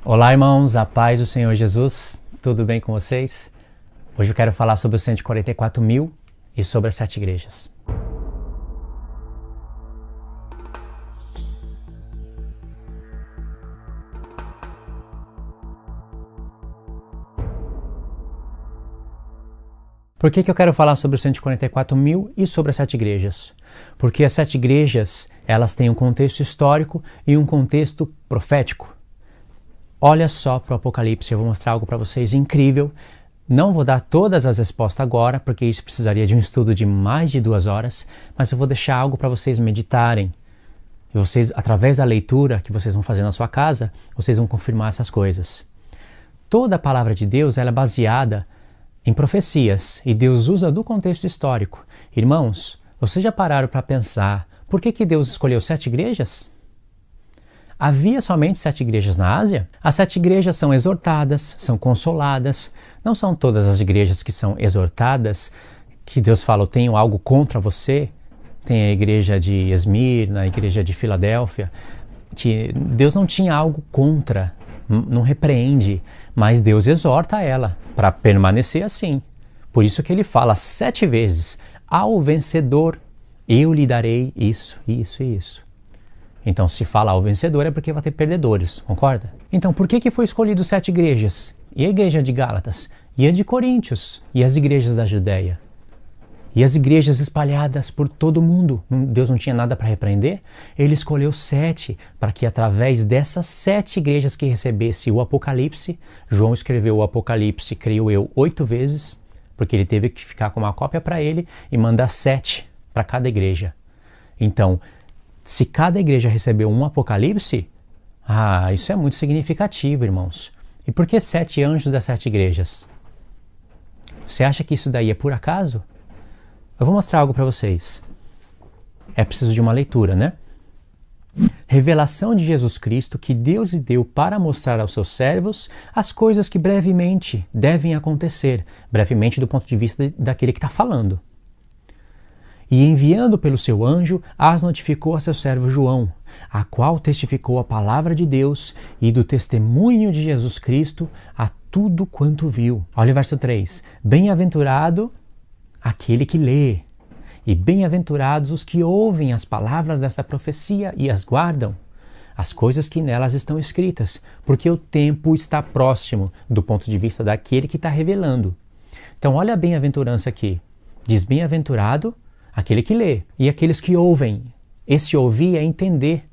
Olá, irmãos, a paz do Senhor Jesus, tudo bem com vocês? Hoje eu quero falar sobre os 144.000 e sobre as 7 igrejas. Por que eu quero falar sobre os 144.000 e sobre as 7 igrejas? Porque as 7 igrejas, elas têm um contexto histórico e um contexto profético. Olha só para o Apocalipse, eu vou mostrar algo para vocês incrível. Não vou dar todas as respostas agora, porque isso precisaria de um estudo de mais de 2 horas, mas eu vou deixar algo para vocês meditarem. E vocês, através da leitura que vocês vão fazer na sua casa, vocês vão confirmar essas coisas. Toda a palavra de Deus ela é baseada em profecias, e Deus usa do contexto histórico. Irmãos, vocês já pararam para pensar por que Deus escolheu 7 igrejas? Havia somente 7 igrejas na Ásia? As 7 igrejas são exortadas, são consoladas. Não são todas as igrejas que são exortadas, que Deus fala, eu tenho algo contra você. Tem a igreja de Esmirna, a igreja de Filadélfia, que Deus não tinha algo contra, não repreende, mas Deus exorta ela para permanecer assim. Por isso que ele fala 7 vezes, ao vencedor eu lhe darei isso, isso e isso. Então, se fala ao vencedor é porque vai ter perdedores, concorda? Então, por que foi escolhido 7 igrejas? E a igreja de Gálatas? E a de Coríntios? E as igrejas da Judéia? E as igrejas espalhadas por todo o mundo? Deus não tinha nada para repreender? Ele escolheu 7 para que através dessas 7 igrejas que recebesse o Apocalipse, João escreveu o Apocalipse, creio eu, 8 vezes, porque ele teve que ficar com uma cópia para ele e mandar 7 para cada igreja. Então, se cada igreja recebeu um Apocalipse, isso é muito significativo, irmãos. E por que 7 anjos das 7 igrejas? Você acha que isso daí é por acaso? Eu vou mostrar algo para vocês. É preciso de uma leitura, né? Revelação de Jesus Cristo que Deus lhe deu para mostrar aos seus servos as coisas que brevemente devem acontecer. Brevemente do ponto de vista daquele que está falando. E enviando pelo seu anjo, as notificou a seu servo João, a qual testificou a palavra de Deus e do testemunho de Jesus Cristo a tudo quanto viu. Olha o verso 3. Bem-aventurado aquele que lê, e bem-aventurados os que ouvem as palavras desta profecia e as guardam, as coisas que nelas estão escritas, porque o tempo está próximo do ponto de vista daquele que está revelando. Então olha a bem-aventurança aqui. Diz bem-aventurado aquele que lê e aqueles que ouvem. Esse ouvir é entender.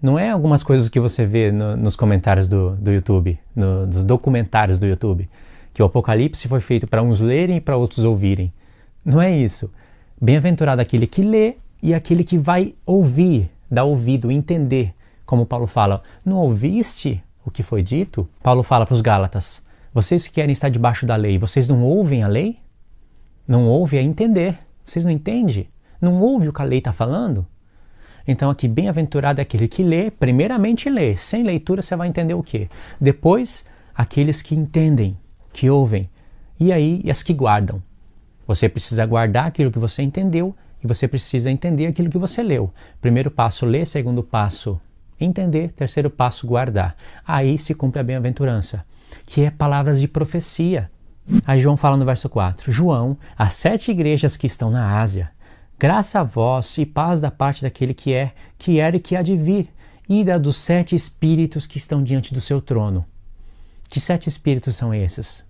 Não é algumas coisas que você vê nos comentários do YouTube, nos documentários do YouTube, que o Apocalipse foi feito para uns lerem e para outros ouvirem. Não é isso. Bem-aventurado aquele que lê e aquele que vai ouvir, dar ouvido, entender. Como Paulo fala, não ouviste o que foi dito? Paulo fala para os Gálatas, vocês que querem estar debaixo da lei, vocês não ouvem a lei? Não ouvem é entender. Vocês não entendem? Não ouve o que a lei está falando? Então aqui, bem-aventurado é aquele que lê, primeiramente lê, sem leitura você vai entender o quê? Depois, aqueles que entendem, que ouvem, e aí as que guardam. Você precisa guardar aquilo que você entendeu e você precisa entender aquilo que você leu. Primeiro passo, ler, segundo passo, entender, terceiro passo, guardar. Aí se cumpre a bem-aventurança, que é palavras de profecia. Aí João fala no verso 4, João, as 7 igrejas que estão na Ásia, graça a vós e paz da parte daquele que era e que há de vir, e da dos 7 espíritos que estão diante do seu trono. Que 7 espíritos são esses?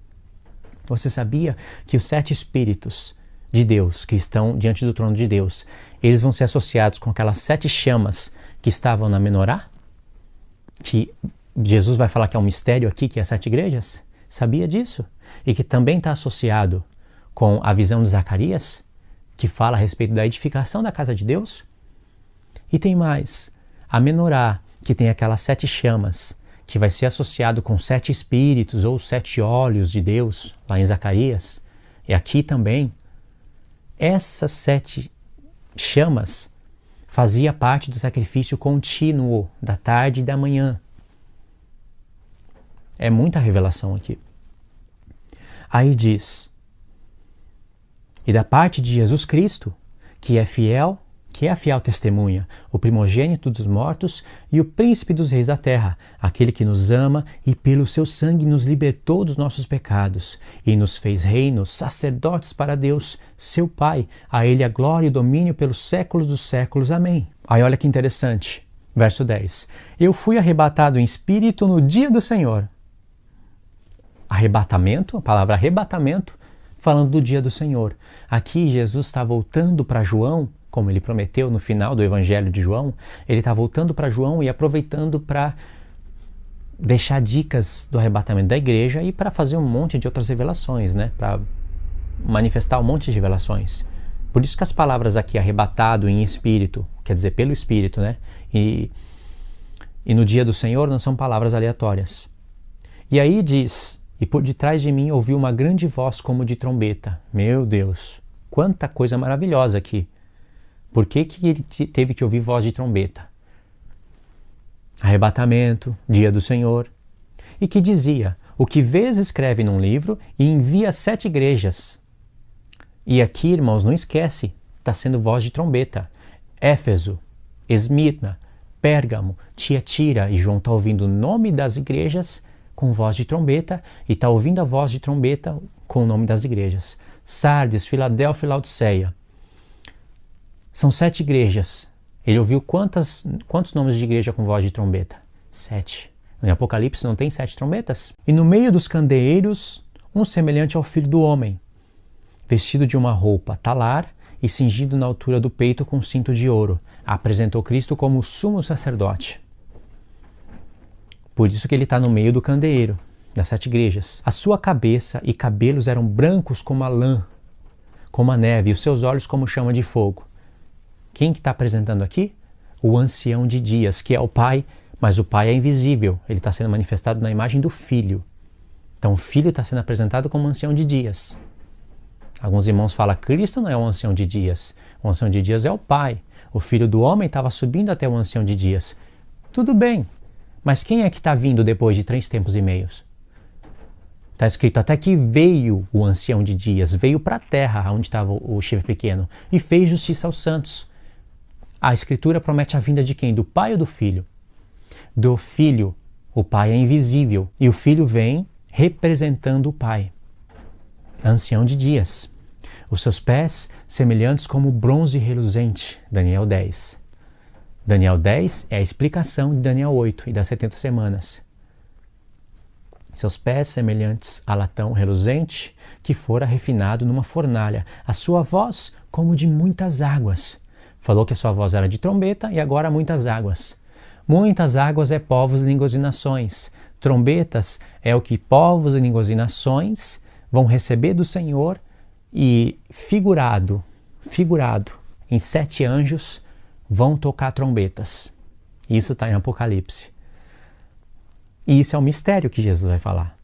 Você sabia que os 7 espíritos de Deus que estão diante do trono de Deus, eles vão ser associados com aquelas 7 chamas que estavam na menorá? Que Jesus vai falar que é um mistério aqui, que é as 7 igrejas? Sabia disso? E que também está associado com a visão de Zacarias, que fala a respeito da edificação da casa de Deus. E tem mais, a menorá, que tem aquelas 7 chamas, que vai ser associado com 7 espíritos ou 7 olhos de Deus, lá em Zacarias. E aqui também, essas 7 chamas fazia parte do sacrifício contínuo da tarde e da manhã. É muita revelação aqui. Aí diz, e da parte de Jesus Cristo, que é fiel, que é a fiel testemunha, o primogênito dos mortos e o príncipe dos reis da terra, aquele que nos ama e pelo seu sangue nos libertou dos nossos pecados e nos fez reinos, sacerdotes para Deus, seu Pai. A ele a glória e o domínio pelos séculos dos séculos. Amém. Aí olha que interessante, verso 10. Eu fui arrebatado em espírito no dia do Senhor. Arrebatamento, a palavra arrebatamento, falando do dia do Senhor. Aqui Jesus está voltando para João, como ele prometeu no final do Evangelho de João. Ele está voltando para João e aproveitando para deixar dicas do arrebatamento da igreja e para fazer um monte de outras revelações, né? Para manifestar um monte de revelações. Por isso que as palavras aqui, arrebatado em espírito, quer dizer, pelo Espírito, né? E no dia do Senhor não são palavras aleatórias. E aí diz, e por detrás de mim ouvi uma grande voz como de trombeta. Meu Deus, quanta coisa maravilhosa aqui. Por que ele teve que ouvir voz de trombeta? Arrebatamento, dia do Senhor. E que dizia, o que vês escreve num livro e envia às 7 igrejas. E aqui, irmãos, não esquece, está sendo voz de trombeta. Éfeso, Esmirna, Pérgamo, Tiatira, e João está ouvindo o nome das igrejas com voz de trombeta e está ouvindo a voz de trombeta com o nome das igrejas. Sardes, Filadélfia e Laodiceia. São 7 igrejas. Ele ouviu quantos nomes de igreja com voz de trombeta? 7. Em Apocalipse não tem 7 trombetas? E no meio dos candeeiros, um semelhante ao Filho do Homem, vestido de uma roupa talar e cingido na altura do peito com cinto de ouro, apresentou Cristo como o sumo sacerdote. Por isso que ele está no meio do candeeiro, das 7 igrejas. A sua cabeça e cabelos eram brancos como a lã, como a neve, e os seus olhos como chama de fogo. Quem que está apresentando aqui? O ancião de dias, que é o Pai, mas o Pai é invisível. Ele está sendo manifestado na imagem do Filho. Então o Filho está sendo apresentado como ancião de dias. Alguns irmãos falam, Cristo não é um ancião de dias. O ancião de dias é o Pai. O Filho do Homem estava subindo até o ancião de dias. Tudo bem, mas quem é que está vindo depois de 3 tempos e meios? Está escrito, até que veio o ancião de dias, veio para a terra, onde estava o chifre pequeno, e fez justiça aos santos. A Escritura promete a vinda de quem? Do Pai ou do Filho? Do Filho. O Pai é invisível e o Filho vem representando o Pai. Ancião de dias. Os seus pés semelhantes como bronze reluzente. Daniel 10. Daniel 10 é a explicação de Daniel 8 e das 70 semanas. Seus pés semelhantes a latão reluzente que fora refinado numa fornalha. A sua voz como de muitas águas. Falou que a sua voz era de trombeta e agora muitas águas. Muitas águas é povos, línguas e nações. Trombetas é o que povos, línguas e nações vão receber do Senhor e figurado em 7 anjos vão tocar trombetas. Isso está em Apocalipse. E isso é um mistério que Jesus vai falar.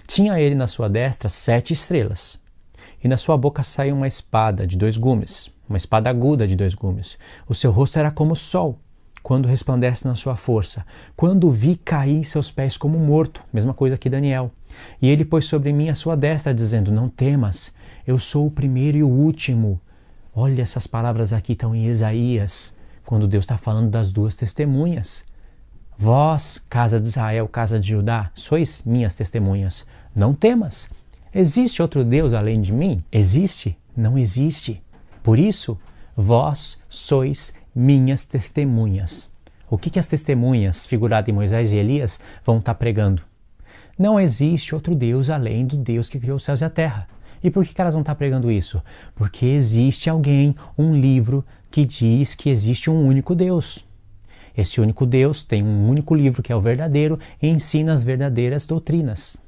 Tinha ele na sua destra 7 estrelas, e na sua boca saiu uma espada de 2 gumes, uma espada aguda de 2 gumes. O seu rosto era como o sol, quando resplandece na sua força. Quando o vi, caí em seus pés como morto. Mesma coisa que Daniel. E ele pôs sobre mim a sua destra, dizendo, não temas, eu sou o primeiro e o último. Olha, essas palavras aqui estão em Isaías, quando Deus está falando das 2 testemunhas. Vós, casa de Israel, casa de Judá, sois minhas testemunhas. Não temas. Existe outro Deus além de mim? Existe? Não existe. Por isso, vós sois minhas testemunhas. O que as testemunhas, figuradas em Moisés e Elias, vão estar pregando? Não existe outro Deus além do Deus que criou os céus e a terra. E por que elas vão estar pregando isso? Porque existe alguém, um livro, que diz que existe um único Deus. Esse único Deus tem um único livro que é o verdadeiro e ensina as verdadeiras doutrinas.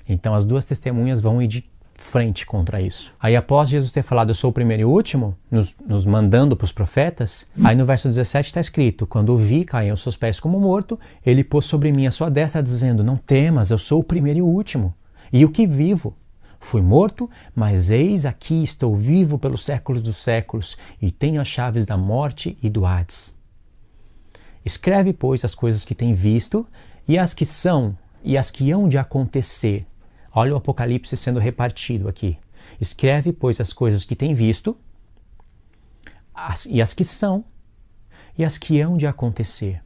Então as 2 testemunhas vão ir de frente contra isso. Aí após Jesus ter falado, eu sou o primeiro e o último, nos mandando para os profetas, aí no verso 17 está escrito, quando o vi, caí aos seus pés como morto, ele pôs sobre mim a sua destra, dizendo, não temas, eu sou o primeiro e o último, e o que vivo. Fui morto, mas eis aqui estou vivo pelos séculos dos séculos, e tenho as chaves da morte e do Hades. Escreve, pois, as coisas que tem visto, e as que são, e as que hão de acontecer. Olha o Apocalipse sendo repartido aqui. Escreve, pois, as coisas que tem visto, e as que são, e as que hão de acontecer.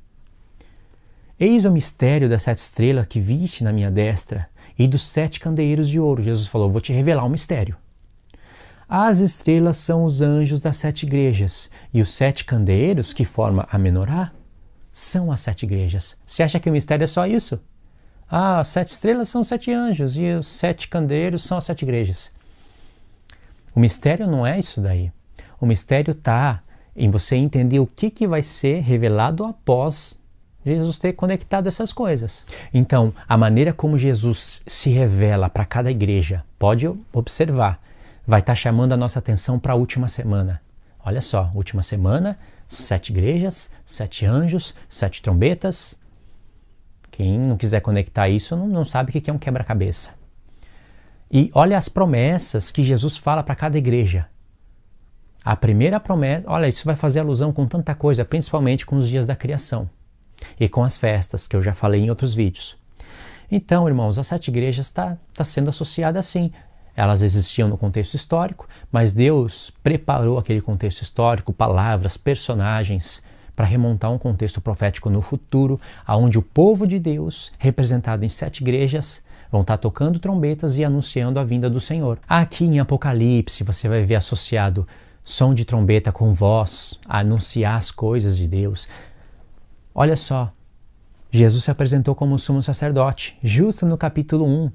Eis o mistério das 7 estrelas que viste na minha destra e dos 7 candeeiros de ouro. Jesus falou, vou te revelar um mistério. As estrelas são os anjos das 7 igrejas e os 7 candeeiros que formam a menorá são as 7 igrejas. Você acha que o mistério é só isso? As 7 estrelas são 7 anjos e os 7 candeeiros são as 7 igrejas. O mistério não é isso daí. O mistério está em você entender o que vai ser revelado após Jesus ter conectado essas coisas. Então, a maneira como Jesus se revela para cada igreja, pode observar, vai estar chamando a nossa atenção para a última semana. Olha só, última semana, 7 igrejas, 7 anjos, 7 trombetas. Quem não quiser conectar isso não sabe o que é um quebra-cabeça. E olha as promessas que Jesus fala para cada igreja. A primeira promessa, olha, isso vai fazer alusão com tanta coisa, principalmente com os dias da criação e com as festas, que eu já falei em outros vídeos. Então, irmãos, as 7 igrejas está sendo associada assim. Elas existiam no contexto histórico, mas Deus preparou aquele contexto histórico, palavras, personagens, para remontar um contexto profético no futuro, onde o povo de Deus, representado em 7 igrejas, vão estar tocando trombetas e anunciando a vinda do Senhor. Aqui em Apocalipse você vai ver associado som de trombeta com voz, a anunciar as coisas de Deus. Olha só, Jesus se apresentou como sumo sacerdote, justo no capítulo 1.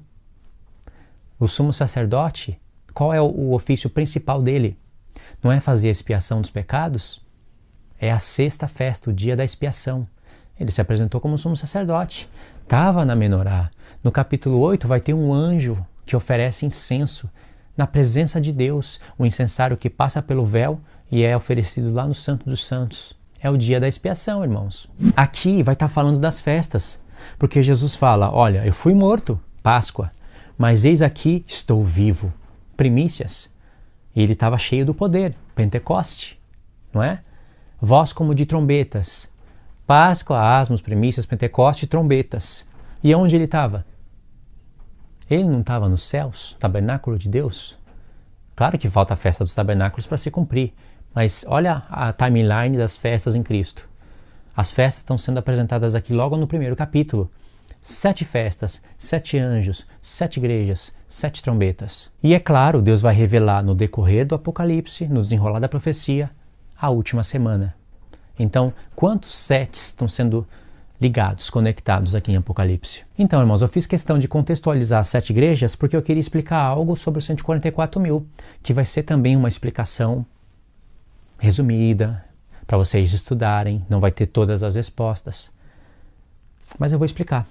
O sumo sacerdote, qual é o ofício principal dele? Não é fazer a expiação dos pecados? É a 6ª festa, o dia da expiação. Ele se apresentou como sumo sacerdote, estava na menorá. No capítulo 8 vai ter um anjo que oferece incenso na presença de Deus, o incensário que passa pelo véu e é oferecido lá no Santo dos Santos. É o dia da expiação, irmãos. Aqui vai estar falando das festas, porque Jesus fala, olha, eu fui morto, Páscoa, mas eis aqui estou vivo, primícias. E ele estava cheio do poder, Pentecoste, não é? Voz como de trombetas, Páscoa, asmos, primícias, Pentecoste, trombetas. E onde ele estava? Ele não estava nos céus, tabernáculo de Deus? Claro que falta a festa dos tabernáculos para se cumprir, mas olha a timeline das festas em Cristo. As festas estão sendo apresentadas aqui logo no primeiro capítulo. 7 festas, 7 anjos, 7 igrejas, 7 trombetas. E é claro, Deus vai revelar no decorrer do Apocalipse, no desenrolar da profecia, a última semana. Então, quantos 7 estão sendo ligados, conectados aqui em Apocalipse? Então, irmãos, eu fiz questão de contextualizar as 7 igrejas porque eu queria explicar algo sobre os 144 mil, que vai ser também uma explicação resumida, para vocês estudarem, não vai ter todas as respostas. Mas eu vou explicar.